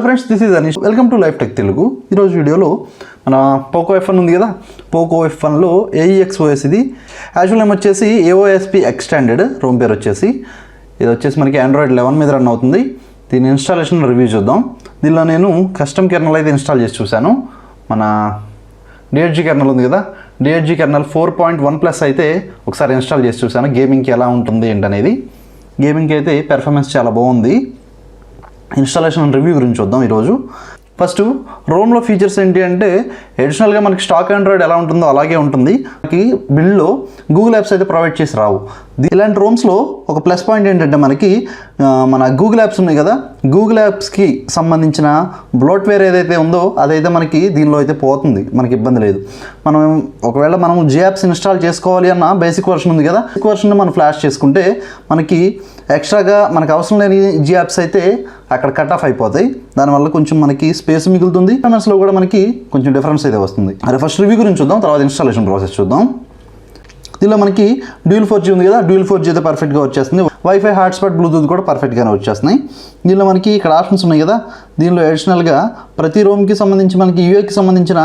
Hello friends, this is Anish. Welcome to life tech Telugu. ఈరోజు వీడియోలో మన పోకో F1 ఉంది కదా, పోకో F1లో AEX OS ఇది. యాక్చువల్ నేమ్ వచ్చేసి AOSP ఎక్స్టెండెడ్, రోమ్ పేరు వచ్చేసి ఇది వచ్చేసి మనకి Android 11 మీద రన్ అవుతుంది. దీని ఇన్స్టాలేషన్ రివ్యూ చూద్దాం. దీనిలో నేను కస్టమ్ కెర్నల్ అయితే ఇన్స్టాల్ చేసి చూశాను. మన D8G కెర్నల్ ఉంది కదా, D8G Kernel 4.1+ అయితే ఒకసారి ఇన్స్టాల్ చేసి చూశాను. గేమింగ్కి ఎలా ఉంటుంది ఏంటనేది. గేమింగ్కి అయితే పెర్ఫార్మెన్స్ చాలా బాగుంది. ఇన్స్టాలేషన్ రివ్యూ గురించి చూద్దాం ఈరోజు. ఫస్ట్ రోమ్లో ఫీచర్స్ ఏంటి అంటే, అడిషనల్గా మనకి స్టాక్ ఆండ్రాయిడ్ ఎలా ఉంటుందో అలాగే ఉంటుంది. మనకి బిల్డ్లో గూగుల్ యాప్స్ అయితే ప్రొవైడ్ చేసి రావు. ఇలాంటి రోమ్స్లో ఒక ప్లస్ పాయింట్ ఏంటంటే, మనకి మన గూగుల్ యాప్స్ ఉన్నాయి కదా, గూగుల్ యాప్స్కి సంబంధించిన బ్లోట్వేర్ ఏదైతే ఉందో అదైతే మనకి దీనిలో అయితే పోతుంది, మనకి ఇబ్బంది లేదు. ఒకవేళ మనం జీ యాప్స్ ఇన్స్టాల్ చేసుకోవాలి అన్న బేసిక్ వర్షన్ ఉంది కదా, బేసిక్ వర్షన్ మనం ఫ్లాష్ చేసుకుంటే మనకి ఎక్స్ట్రాగా మనకు అవసరం లేని జీ యాప్స్ అయితే అక్కడ కట్ ఆఫ్ అయిపోతాయి. దానివల్ల కొంచెం మనకి స్పేస్ మిగులుతుంది. పర్ఫార్మెన్స్లో కూడా మనకి కొంచెం డిఫరెన్స్ అయితే వస్తుంది. అదే ఫస్ట్ రివ్యూ గురించి చూద్దాం, తర్వాత ఇన్స్టాలేషన్ ప్రాసెస్ చూద్దాం. దీనిలో మనకి డ్యూయల్ 4G ఉంది కదా, డ్యూయల్ 4G అయితే పర్ఫెక్ట్గా వచ్చేస్తుంది. వైఫై, హాట్స్పాట్, బ్లూటూత్ కూడా పర్ఫెక్ట్గానే వచ్చేస్తున్నాయి. దీనిలో మనకి ఇక్కడ ఆప్షన్స్ ఉన్నాయి కదా, దీనిలో అడిషనల్గా ప్రతి రోమ్కి సంబంధించి మనకి యూఐకి సంబంధించిన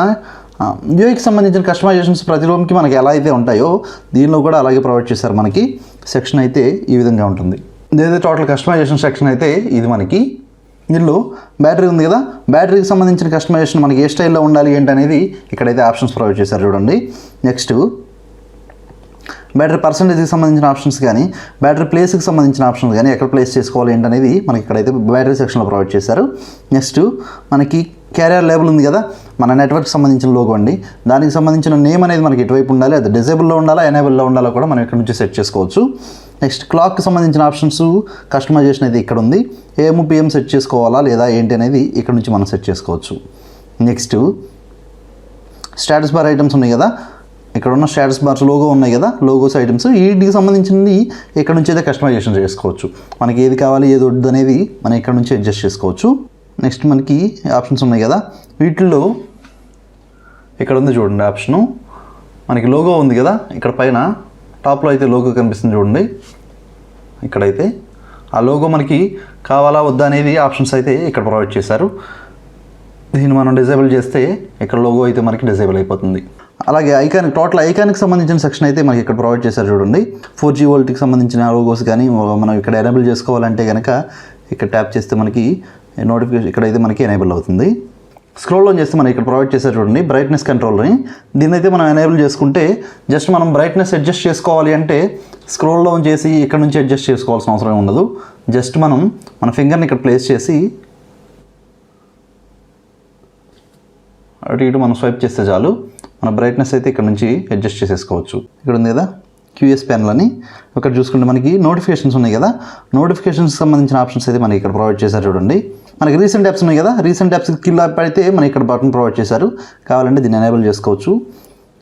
కస్టమైజేషన్స్ ప్రతి రోమ్కి మనకి ఎలా అయితే ఉంటాయో దీనిలో కూడా అలాగే ప్రొవైడ్ చేశారు. మనకి సెక్షన్ అయితే ఈ విధంగా ఉంటుంది. ఇదైతే టోటల్ కస్టమైజేషన్ సెక్షన్ అయితే ఇది. మనకి దీనిలో బ్యాటరీ ఉంది కదా, బ్యాటరీకి సంబంధించిన కస్టమైజేషన్ మనకి ఏ స్టైల్లో ఉండాలి ఏంటనేది ఇక్కడైతే ఆప్షన్స్ ప్రొవైడ్ చేశారు చూడండి. నెక్స్ట్ బ్యాటరీ పర్సంటేజ్కి సంబంధించిన ఆప్షన్స్ కానీ, బ్యాటరీ ప్లేస్కి సంబంధించిన ఆప్షన్స్ కానీ, ఎక్కడ ప్లేస్ చేసుకోవాలి ఏంటనేది మనకి ఇక్కడైతే బ్యాటరీ సెక్షన్లో ప్రొవైడ్ చేశారు. నెక్స్ట్ మనకి క్యారియర్ లేబుల్ ఉంది కదా, మన నెట్వర్క్ సంబంధించిన లోగో అండి. దానికి సంబంధించిన నేమ్ అనేది మనకి ఎటువైపు ఉండాలి, అది డిజేబుల్లో ఉండాలా ఎనేబుల్లో ఉండాలో కూడా మనం ఇక్కడ నుంచి సెట్ చేసుకోవచ్చు. నెక్స్ట్ క్లాక్కి సంబంధించిన ఆప్షన్స్ కస్టమైజేషన్ అయితే ఇక్కడ ఉంది. AM PM సెట్ చేసుకోవాలా లేదా ఏంటి అనేది ఇక్కడ నుంచి మనం సెట్ చేసుకోవచ్చు. నెక్స్ట్ స్టేటస్ బార్ ఐటమ్స్ ఉన్నాయి కదా, ఇక్కడ ఉన్న స్టేటస్ బార్స్ లోగో ఉన్నాయి కదా, లోగోస్ ఐటమ్స్ వీటికి సంబంధించింది ఇక్కడ నుంచి అయితే కస్టమైజేషన్ చేసుకోవచ్చు. మనకి ఏది కావాలి ఏది వద్దు అనేది మనం ఇక్కడ నుంచి అడ్జస్ట్ చేసుకోవచ్చు. నెక్స్ట్ మనకి ఆప్షన్స్ ఉన్నాయి కదా, వీటిల్లో ఇక్కడ ఉంది చూడండి ఆప్షను, మనకి లోగో ఉంది కదా, ఇక్కడ పైన టాప్లో అయితే లోగో కనిపిస్తుంది చూడండి. ఇక్కడైతే ఆ లోగో మనకి కావాలా వద్దా అనేది ఆప్షన్స్ అయితే ఇక్కడ ప్రొవైడ్ చేశారు. దీన్ని మనం డిజేబుల్ చేస్తే ఇక్కడ లోగో అయితే మనకి డిజేబుల్ అయిపోతుంది. అలాగే టోటల్ ఐకాన్కి సంబంధించిన సెక్షన్ అయితే మనకి ఇక్కడ ప్రొవైడ్ చేశారు చూడండి. 4G వోల్ట్కి సంబంధించిన లోగోస్ కానీ మనం ఇక్కడ ఎనేబుల్ చేసుకోవాలంటే కనుక ఇక్కడ ట్యాప్ చేస్తే మనకి నోటిఫికేషన్ ఇక్కడైతే మనకి ఎనేబుల్ అవుతుంది. స్క్రోల్ ఆన్ చేస్తే మనకి ఇక్కడ ప్రొవైడ్ చేశారు చూడండి బ్రైట్నెస్ కంట్రోల్ని. దీన్నైతే మనం ఎనేబుల్ చేసుకుంటే జస్ట్ మనం బ్రైట్నెస్ అడ్జస్ట్ చేసుకోవాలి అంటే స్క్రోల్ ఆన్ చేసి ఇక్కడ నుంచి అడ్జస్ట్ చేసుకోవాల్సిన అవసరం ఉండదు. జస్ట్ మన ఫింగర్ని ఇక్కడ ప్లేస్ చేసి అటు ఇటు మనం స్వైప్ చేస్తే చాలు, మన బ్రైట్నెస్ అయితే ఇక్కడ నుంచి అడ్జస్ట్ చేసేసుకోవచ్చు. ఇక్కడ ఉంది కదా QS ప్యానల్ అని, ఇక్కడ చూసుకుంటే మనకి నోటిఫికేషన్స్ ఉన్నాయి కదా, నోటిఫికేషన్స్కి సంబంధించిన ఆప్షన్స్ అయితే మనకి ఇక్కడ ప్రొవైడ్ చేశారు చూడండి. మనకి రీసెంట్ యాప్స్ ఉన్నాయి కదా, రీసెంట్ యాప్స్ కిల్ యాప్ అయితే మనకి ఇక్కడ బటన్ ప్రొవైడ్ చేశారు, కావాలంటే దీన్ని ఎనేబుల్ చేసుకోవచ్చు.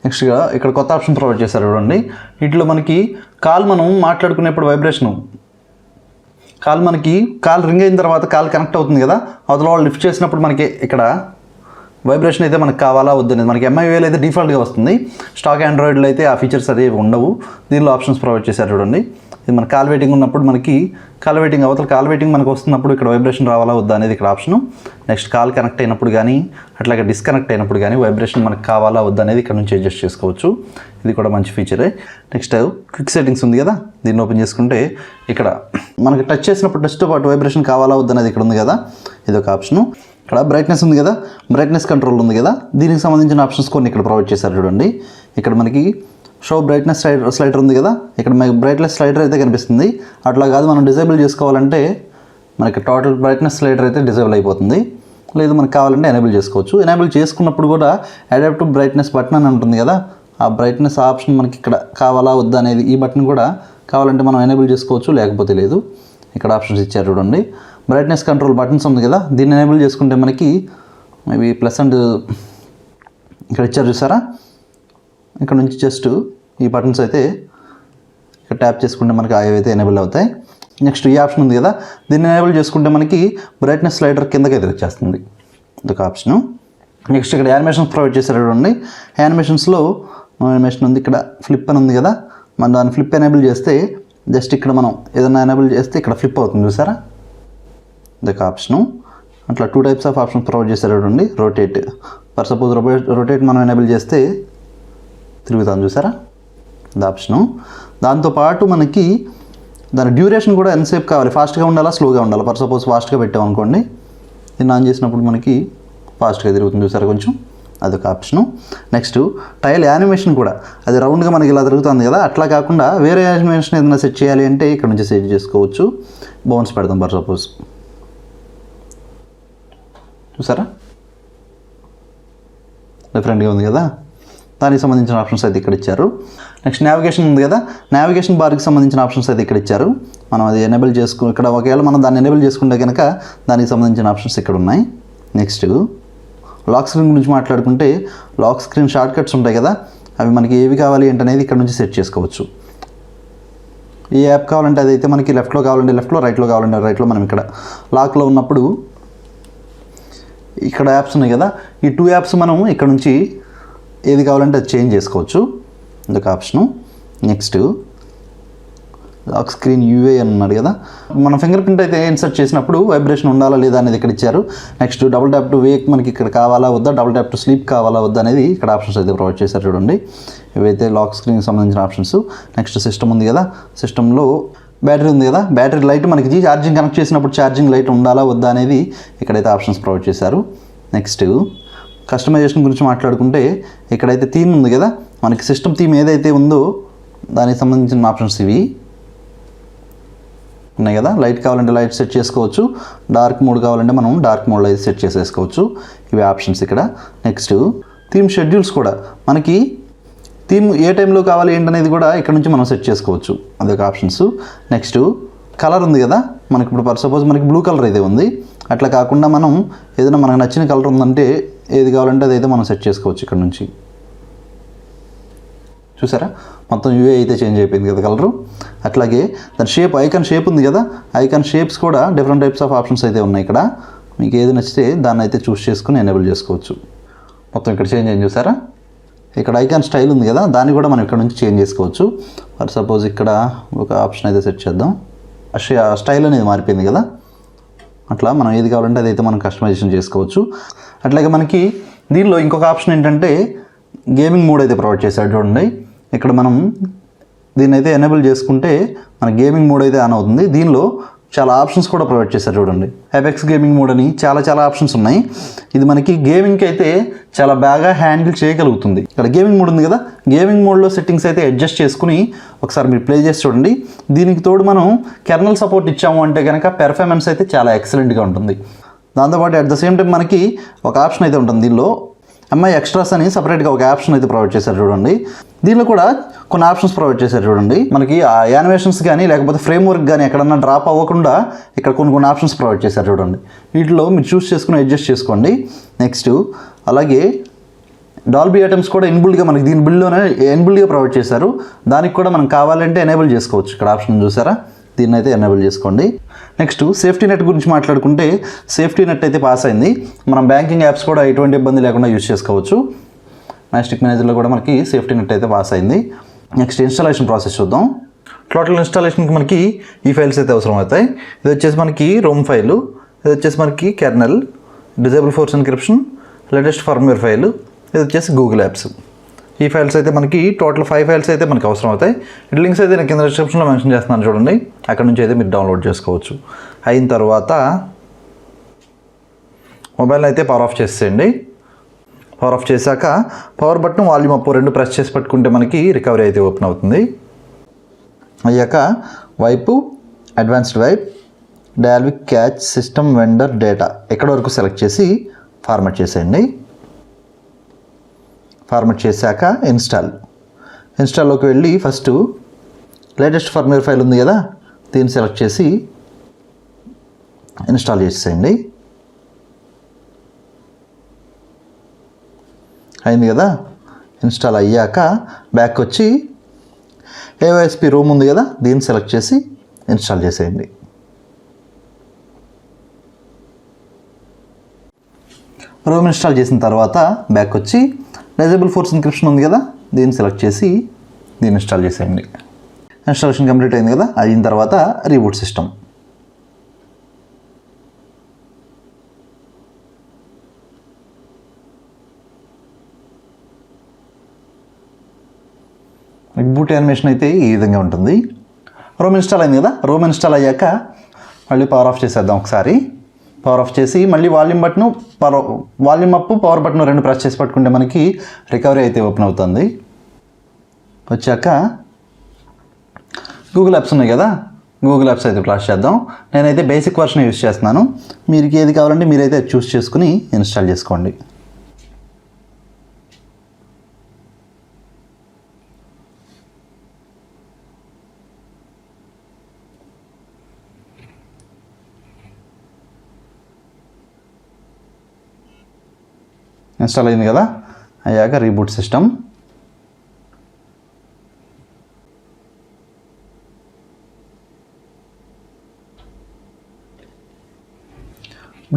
నెక్స్ట్గా ఇక్కడ కొత్త ఆప్షన్ ప్రొవైడ్ చేశారు చూడండి. వీటిలో మనకి మనం మాట్లాడుకునేప్పుడు వైబ్రేషను, కాల్ రింగ్ అయిన తర్వాత కాల్ కనెక్ట్ అవుతుంది కదా, అవతల వాళ్ళు లిఫ్ట్ చేసినప్పుడు మనకి ఇక్కడ వైబ్రేషన్ అయితే మనకు కావాలా వద్దనేది మనకి MIUI అయితే డిఫాల్ట్గా వస్తుంది. స్టాక్ ఆండ్రాయిడ్లో అయితే ఆ ఫీచర్స్ అదే ఉండవు. దీనిలో ఆప్షన్స్ ప్రొవైడ్ చేశారు చూడండి. ఇది మన కాల్ వెయిటింగ్ ఉన్నప్పుడు మనకి కాల్ వెయిటింగ్ మనకు వస్తున్నప్పుడు ఇక్కడ వైబ్రేషన్ రావాలా వద్దా అనేది ఇక్కడ ఆప్షను. నెక్స్ట్ కాల్ కనెక్ట్ అయినప్పుడు కానీ అట్లాగే డిస్కనెక్ట్ అయినప్పుడు కానీ వైబ్రేషన్ మనకు కావాలా వద్దా అనేది ఇక్కడ నుంచి అడ్జస్ట్ చేసుకోవచ్చు. ఇది కూడా మంచి ఫీచరే. నెక్స్ట్ క్విక్ సెట్టింగ్స్ ఉంది కదా, దీన్ని ఓపెన్ చేసుకుంటే ఇక్కడ మనకి టచ్ చేసినప్పుడు టచ్తో పాటు వైబ్రేషన్ కావాలా వద్దా అనేది ఇక్కడ ఉంది కదా, ఇది ఒక ఆప్షను. ఇక్కడ బ్రైట్నెస్ ఉంది కదా, బ్రైట్నెస్ కంట్రోల్ ఉంది కదా, దీనికి సంబంధించిన ఆప్షన్స్ కొన్ని ఇక్కడ ప్రొవైడ్ చేశారు చూడండి. ఇక్కడ మనకి షో బ్రైట్నెస్ స్లైడర్ ఉంది కదా, ఇక్కడ మనకి బ్రైట్నెస్ స్లైడర్ అయితే కనిపిస్తుంది. అట్లా కాదు మనం డిజేబుల్ చేసుకోవాలంటే మనకి టోటల్ బ్రైట్నెస్ స్లైడర్ అయితే డిజేబుల్ అయిపోతుంది. లేదు మనకు కావాలంటే ఎనేబుల్ చేసుకోవచ్చు. ఎనేబుల్ చేసుకున్నప్పుడు కూడా అడాప్టివ్ బ్రైట్నెస్ బటన్ అని ఉంటుంది కదా, ఆ బ్రైట్నెస్ ఆప్షన్ మనకి ఇక్కడ కావాలా వద్దా అనేది ఈ బటన్ కూడా కావాలంటే మనం ఎనేబుల్ చేసుకోవచ్చు, లేకపోతే లేదు. ఇక్కడ ఆప్షన్స్ ఇచ్చారు చూడండి. బ్రైట్నెస్ కంట్రోల్ బటన్స్ ఉంది కదా, దీన్ని ఎనేబుల్ చేసుకుంటే మనకి మేబీ ప్లస్ అండ్ ఇక్కడ ఇచ్చారు చూసారా, ఇక్కడ నుంచి జస్ట్ ఈ బటన్స్ అయితే ఇక్కడ ట్యాప్ చేసుకుంటే మనకి అవి అయితే ఎనేబుల్ అవుతాయి. నెక్స్ట్ ఈ ఆప్షన్ ఉంది కదా, దీన్ని ఎనేబుల్ చేసుకుంటే మనకి బ్రైట్నెస్ స్లైడర్ కిందకి అయితే వచ్చేస్తుంది, ఇదొక ఆప్షను. నెక్స్ట్ ఇక్కడ యానిమేషన్స్ ప్రొవైడ్ చేశారు చూడండి. యానిమేషన్స్లో యానిమేషన్ ఉంది, ఇక్కడ ఫ్లిప్ అని ఉంది కదా, మనం దాన్ని ఫ్లిప్ ఎనేబుల్ చేస్తే జస్ట్ ఇక్కడ మనం ఏదైనా ఎనేబుల్ చేస్తే ఇక్కడ ఫ్లిప్ అవుతుంది చూసారా, ఇదొక ఆప్షను. అట్లా 2 టైప్స్ ఆఫ్ ఆప్షన్స్ ప్రొవైడ్ చేశారు చూడండి. రొటేట్, ఫర్ సపోజ్ రొటేట్ మనం ఎనేబుల్ చేస్తే తిరుగుతాం, చూసారా ఇది ఆప్షను. దాంతోపాటు మనకి దాని డ్యూరేషన్ కూడా ఎంతసేపు కావాలి, ఫాస్ట్గా ఉండాలా స్లోగా ఉండాలా. ఫర్ సపోజ్ ఫాస్ట్గా పెట్టామనుకోండి, దీన్ని ఆన్ చేసినప్పుడు మనకి ఫాస్ట్గా తిరుగుతుంది, చూసారా కొంచెం, అదొక ఆప్షను. నెక్స్ట్ టైల్ యానిమేషన్ కూడా, అది రౌండ్గా మనకి ఇలా తిరుగుతుంది కదా, అట్లా కాకుండా వేరే యానిమేషన్ ఏదైనా సెట్ చేయాలి అంటే ఇక్కడ నుంచి సెట్ చేసుకోవచ్చు. బౌన్స్ పెడదాం ఫర్ సపోజ్, చూసారా డిఫరెంట్గా ఉంది కదా. దానికి సంబంధించిన ఆప్షన్స్ అయితే ఇక్కడ ఇచ్చారు. నెక్స్ట్ నావిగేషన్ ఉంది కదా, నావిగేషన్ బార్కి సంబంధించిన ఆప్షన్స్ అయితే ఇక్కడ ఇచ్చారు. మనం అది ఎనేబుల్ ఇక్కడ ఒకవేళ మనం దాన్ని ఎనేబుల్ చేసుకుంటే కనుక దానికి సంబంధించిన ఆప్షన్స్ ఇక్కడ ఉన్నాయి. నెక్స్ట్ లాక్ స్క్రీన్ గురించి మాట్లాడుకుంటే లాక్ స్క్రీన్ షార్ట్ కట్స్ ఉంటాయి కదా, అవి మనకి ఏవి కావాలి ఏంటనేది ఇక్కడ నుంచి సెట్ చేసుకోవచ్చు. ఏ యాప్ కావాలంటే అదైతే మనకి లెఫ్ట్లో కావాలంటే లెఫ్ట్లో, రైట్లో కావాలంటే రైట్లో. మనం ఇక్కడ లాక్లో ఉన్నప్పుడు ఇక్కడ యాప్స్ ఉన్నాయి కదా, ఈ 2 యాప్స్ మనం ఇక్కడ నుంచి ఏది కావాలంటే అది చేంజ్ చేసుకోవచ్చు, ఇంకొక ఆప్షను. నెక్స్ట్ లాక్ స్క్రీన్ యూఏ అని ఉన్నాడు కదా, మనం ఫింగర్ ప్రింట్ అయితే ఇన్సర్ట్ చేసినప్పుడు వైబ్రేషన్ ఉండాలా లేదా అనేది ఇక్కడ ఇచ్చారు. Next double tap to wake మనకి ఇక్కడ కావాలా వద్దా, డబుల్ ట్యాప్ టు స్లీప్ కావాలా వద్దా అనేది ఇక్కడ ఆప్షన్స్ అయితే ప్రొవైడ్ చేశారు చూడండి. ఇవైతే లాక్ స్క్రీన్కి సంబంధించిన ఆప్షన్స్. నెక్స్ట్ సిస్టమ్ ఉంది కదా, సిస్టంలో బ్యాటరీ ఉంది కదా, బ్యాటరీ లైట్ మనకి ఛార్జింగ్ కనెక్ట్ చేసినప్పుడు ఛార్జింగ్ లైట్ ఉండాలా వద్దా అనేది ఇక్కడైతే ఆప్షన్స్ ప్రొవైడ్ చేశారు. నెక్స్ట్ కస్టమైజేషన్ గురించి మాట్లాడుకుంటే ఇక్కడైతే థీమ్ ఉంది కదా, మనకి సిస్టమ్ థీమ్ ఏదైతే ఉందో దానికి సంబంధించిన ఆప్షన్స్ ఇవి ఉన్నాయి కదా. లైట్ కావాలంటే లైట్ సెట్ చేసుకోవచ్చు, డార్క్ మోడ్ కావాలంటే మనం డార్క్ మోడ్లో అయితే సెట్ చేసేసుకోవచ్చు. ఇవి ఆప్షన్స్ ఇక్కడ. నెక్స్ట్ థీమ్ షెడ్యూల్స్ కూడా, మనకి థీమ్ ఏ టైంలో కావాలి ఏంటనేది కూడా ఇక్కడ నుంచి మనం సెట్ చేసుకోవచ్చు, అదొక ఆప్షన్స్. నెక్స్ట్ కలర్ ఉంది కదా, మనకి ఇప్పుడు ఫర్ సపోజ్ మనకి బ్లూ కలర్ అయితే ఉంది, అట్లా కాకుండా మనం ఏదైనా మనకు నచ్చిన కలర్ ఉందంటే ఏది కావాలంటే అదైతే మనం సెట్ చేసుకోవచ్చు ఇక్కడ నుంచి. చూసారా మొత్తం యూఏ అయితే చేంజ్ అయిపోయింది కదా కలరు. అట్లాగే దాని షేప్, ఐకాన్ షేప్ ఉంది కదా, ఐకాన్ షేప్స్ కూడా డిఫరెంట్ టైప్స్ ఆఫ్ ఆప్షన్స్ అయితే ఉన్నాయి ఇక్కడ. మీకు ఏది నచ్చితే దాన్ని అయితే చూస్ చేసుకుని ఎనేబుల్ చేసుకోవచ్చు. మొత్తం ఇక్కడ చేంజ్ అయింది చూసారా. ఇక్కడ ఐకాన్ స్టైల్ ఉంది కదా, దాన్ని కూడా మనం ఇక్కడ నుంచి చేంజ్ చేసుకోవచ్చు. ఫర్ సపోజ్ ఇక్కడ ఒక ఆప్షన్ అయితే సెట్ చేద్దాం, స్టైల్ అనేది మారిపోయింది కదా, అట్లా మనం ఏది కావాలంటే అదైతే మనం కస్టమైజేషన్ చేసుకోవచ్చు. అట్లాగే మనకి దీనిలో ఇంకొక ఆప్షన్ ఏంటంటే గేమింగ్ మోడ్ అయితే ప్రొవైడ్ చేశాడు చూడండి. ఇక్కడ మనం దీన్ని అయితే ఎనేబుల్ చేసుకుంటే మన గేమింగ్ మోడ్ అయితే ఆన్ అవుతుంది. దీనిలో చాలా ఆప్షన్స్ కూడా ప్రొవైడ్ చేశారు చూడండి. AEX గేమింగ్ మోడ్ అని చాలా ఆప్షన్స్ ఉన్నాయి. ఇది మనకి గేమింగ్కి అయితే చాలా బాగా హ్యాండిల్ చేయగలుగుతుంది. ఇక్కడ గేమింగ్ మోడ్ ఉంది కదా, గేమింగ్ మోడ్లో సెట్టింగ్స్ అయితే అడ్జస్ట్ చేసుకుని ఒకసారి మీరు ప్లే చేసి చూడండి. దీనికి తోడు మనం కెర్నల్ సపోర్ట్ ఇచ్చాము అంటే కనుక పెర్ఫార్మెన్స్ అయితే చాలా ఎక్సలెంట్గా ఉంటుంది. దాంతోపాటు అట్ ద సేమ్ టైం మనకి ఒక ఆప్షన్ అయితే ఉంటుంది దీనిలో, MI ఎక్స్ట్రాస్ అని సపరేట్గా ఒక ఆప్షన్ అయితే ప్రొవైడ్ చేశారు చూడండి. దీనిలో కూడా కొన్ని ఆప్షన్స్ ప్రొవైడ్ చేశారు చూడండి. మనకి ఆ యానిమేషన్స్ కానీ లేకపోతే ఫ్రేమ్వర్క్ కానీ ఎక్కడన్నా డ్రాప్ అవ్వకుండా ఇక్కడ కొన్ని ఆప్షన్స్ ప్రొవైడ్ చేశారు చూడండి. వీటిలో మీరు చూస్ చేసుకుని అడ్జస్ట్ చేసుకోండి. నెక్స్ట్ అలాగే డాల్బీ ఐటమ్స్ కూడా ఇన్బుల్డ్గా మనకి దీని బిల్డ్లోనే ఇన్బుల్డ్గా ప్రొవైడ్ చేశారు. దానికి కూడా మనం కావాలంటే ఎనేబుల్ చేసుకోవచ్చు. ఇక్కడ ఆప్షన్ చూసారా, దీన్ని అయితే ఎనేబుల్ చేసుకోండి. నెక్స్ట్ సేఫ్టీ నెట్ గురించి మాట్లాడుకుంటే సేఫ్టీ నెట్ అయితే పాస్ అయింది. మనం బ్యాంకింగ్ యాప్స్ కూడా ఎటువంటి ఇబ్బంది లేకుండా యూజ్ చేసుకోవచ్చు. మ్యాస్టిక్ మేనేజర్లో కూడా మనకి సేఫ్టీ నెట్ అయితే పాస్ అయింది. నెక్స్ట్ ఇన్స్టాలేషన్ ప్రాసెస్ చూద్దాం. టోటల్ ఇన్స్టాలేషన్కి మనకి ఈ ఫైల్స్ అయితే అవసరం అవుతాయి. ఇది వచ్చేసి మనకి రోమ్ ఫైలు, ఇది వచ్చేసి మనకి kernel, disable force encryption, latest firmware file, ఇది వచ్చేసి గూగుల్ యాప్స్. ఈ ఫైల్స్ అయితే మనకి టోటల్ 5 ఫైల్స్ అయితే మనకి అవసరం అవుతాయి. లింక్స్ అయితే నేను కింద డిస్క్రిప్షన్లో మెన్షన్ చేస్తున్నాను చూడండి, అక్కడ నుంచి అయితే మీరు డౌన్లోడ్ చేసుకోవచ్చు. అయిన తర్వాత మొబైల్ అయితే పవర్ ఆఫ్ చేసేయండి. పవర్ ఆఫ్ చేశాక power button, volume up 2 press చేసి పట్టుకుంటే మనకి రికవరీ అయితే ఓపెన్ అవుతుంది. అయ్యాక wipe, advanced wipe, Dalvik cache, system vendor data ఎక్కడ వరకు సెలెక్ట్ చేసి ఫార్మాట్ చేసేయండి. ఫార్మాట్ చేశాక ఇన్స్టాల్లోకి వెళ్ళి ఫస్ట్ లేటెస్ట్ ఫర్మ్వేర్ ఫైల్ ఉంది కదా, దీన్ని సెలెక్ట్ చేసి ఇన్స్టాల్ చేసేయండి. అయింది కదా. ఇన్స్టాల్ అయ్యాక బ్యాక్ వచ్చి AOSP రోమ్ ఉంది కదా, దీన్ని సెలెక్ట్ చేసి ఇన్స్టాల్ చేసేయండి. రోమ్ ఇన్స్టాల్ చేసిన తర్వాత బ్యాక్ వచ్చి డిజేబుల్ ఫోర్స్ ఎన్క్రిప్షన్ ఉంది కదా, దీన్ని సెలెక్ట్ చేసి దీన్ని ఇన్స్టాల్ చేసేయండి. ఇన్స్టాలేషన్ కంప్లీట్ అయింది కదా. అయిన తర్వాత రీబూట్ సిస్టమ్. బూట్ యానిమేషన్ అయితే ఈ విధంగా ఉంటుంది. రోమ్ ఇన్స్టాల్ అయింది కదా, రోమ్ ఇన్స్టాల్ అయ్యాక మళ్ళీ పవర్ ఆఫ్ చేసేద్దాం ఒకసారి. పవర్ ఆఫ్ చేసి మళ్ళీ volume up power button 2 press చేసి పట్టుకుంటే మనకి రికవరీ అయితే ఓపెన్ అవుతుంది. వచ్చాక గూగుల్ యాప్స్ ఉన్నాయి కదా, గూగుల్ యాప్స్ అయితే ఫ్లాష్ చేద్దాం. నేనైతే బేసిక్ వర్షన్ యూజ్ చేస్తున్నాను. మీకు ఏది కావాలంటే మీరైతే చూస్ చేసుకుని ఇన్స్టాల్ చేసుకోండి. ఇన్స్టాల్ అయింది కదా, అయ్యాక రీబూట్ సిస్టమ్.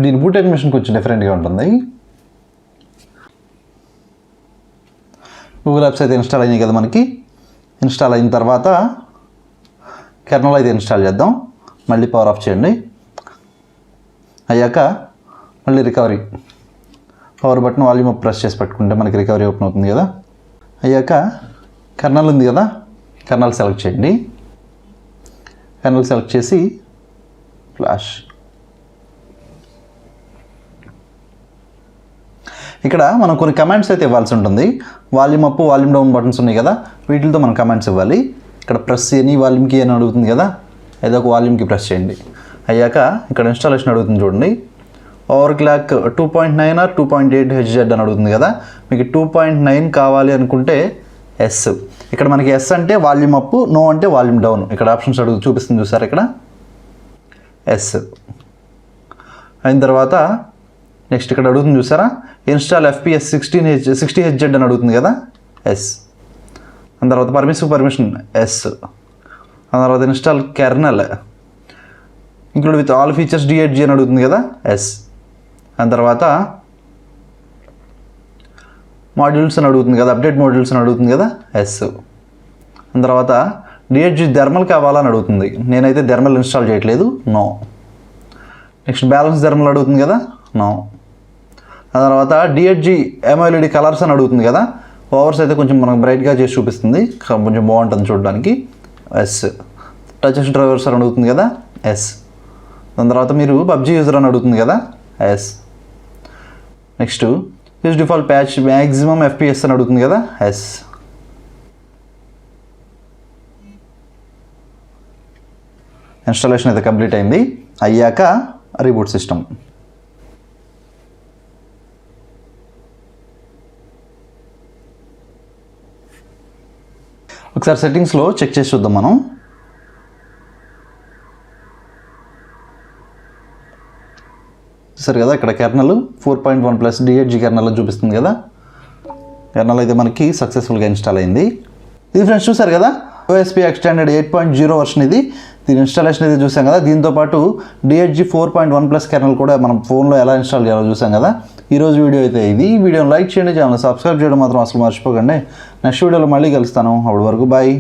దీని బూట్ యానిమేషన్ కొంచెం డిఫరెంట్గా ఉంటుంది. గూగుల్ యాప్స్ అయితే ఇన్స్టాల్ అయినాయి కదా మనకి. ఇన్స్టాల్ అయిన తర్వాత కెర్నల్ అయితే ఇన్స్టాల్ చేద్దాం. మళ్ళీ పవర్ ఆఫ్ చేయండి. అయ్యాక మళ్ళీ recovery power button volume up press చేసి పెట్టుకుంటే మనకి రికవరీ ఓపెన్ అవుతుంది కదా. అయ్యాక కెర్నల్ ఉంది కదా, కెర్నల్ సెలెక్ట్ చేయండి. కెర్నల్ సెలెక్ట్ చేసి ఫ్లాష్. ఇక్కడ మనం కొన్ని కమాండ్స్ అయితే ఇవ్వాల్సి ఉంటుంది. Volume up volume down buttons ఉన్నాయి కదా, వీటితో మనం కమాండ్స్ ఇవ్వాలి. ఇక్కడ ప్రెస్ ఎనీ వాల్యూమ్కి అని అడుగుతుంది కదా, ఏదో ఒక వాల్యూమ్కి ప్రెస్ చేయండి. అయ్యాక ఇక్కడ ఇన్స్టాలేషన్ అడుగుతుంది చూడండి. ఓవర్ క్లాక్ 2.9 ఆర్ 2.8G అని అడుగుతుంది కదా. మీకు 2.9 కావాలి అనుకుంటే ఎస్. ఇక్కడ మనకి ఎస్ అంటే వాల్యూమ్ అప్, నో అంటే వాల్యూమ్ డౌన్. ఇక్కడ ఆప్షన్స్ చూపిస్తుంది చూసారు ఇక్కడ. ఎస్ అయిన తర్వాత నెక్స్ట్ ఇక్కడ అడుగుతుంది చూసారా, ఇన్స్టాల్ FPS 60Hz అని అడుగుతుంది కదా, ఎస్. దాని తర్వాత పర్మిషన్ ఎస్. దాని తర్వాత install kernel include with all features D8G అని అడుగుతుంది కదా, ఎస్. దాని తర్వాత మాడ్యూల్స్ అని అడుగుతుంది కదా, అప్డేట్ మాడ్యూల్స్ అని అడుగుతుంది కదా, ఎస్. దాని తర్వాత D8G థర్మల్ కావాలని అడుగుతుంది. నేనైతే థర్మల్ ఇన్స్టాల్ చేయట్లేదు, నో. నెక్స్ట్ బ్యాలెన్స్ థర్మల్ అడుగుతుంది కదా, నో. ఆ తర్వాత D8G AMOLED కలర్స్ అని అడుగుతుంది కదా. ఓవర్స్ అయితే కొంచెం మనకు బ్రైట్గా చేసి చూపిస్తుంది, కొంచెం బాగుంటుంది చూడడానికి, ఎస్. టచ్ డ్రైవర్స్ అని అడుగుతుంది కదా, ఎస్. దాని తర్వాత మీరు PUBG యూజర్ అని అడుగుతుంది కదా, yes. Next use default patch maximum FPS అని అడుగుతుంది కదా, ఎస్. ఇన్స్టాలేషన్ అయితే కంప్లీట్ అయింది. అయ్యాక రీబూట్ సిస్టమ్. ఒకసారి సెట్టింగ్స్లో చెక్ చేసి చూద్దాం మనం. చూసారు కదా, ఇక్కడ కెర్నల్ 4.1+D8G కెర్నల్ చూపిస్తుంది కదా. కెర్నల్ అయితే మనకి సక్సెస్ఫుల్గా ఇన్స్టాల్ అయింది. ఇది ఫ్రెండ్స్ చూసారు కదా, AOSP ఎక్స్టెండెడ్ 8.0 వర్షన్ ఇది. దీని ఇన్స్టాలేషన్ అయితే చూసాం కదా. దీంతోపాటు D8G 4.1+ కెర్నల్ కూడా మనం ఫోన్లో ఎలా ఇన్స్టాల్ చేయాలో చూసాం కదా. ఈరోజు వీడియో అయితే ఇది. ఈ వీడియోని లైక్ చేయండి, ఛానల్ సబ్స్క్రైబ్ చేయడం మాత్రం అసలు మర్చిపోకండి. నెక్స్ట్ వీడియోలో మళ్ళీ కలుస్తాను. అప్పటి వరకు బాయ్.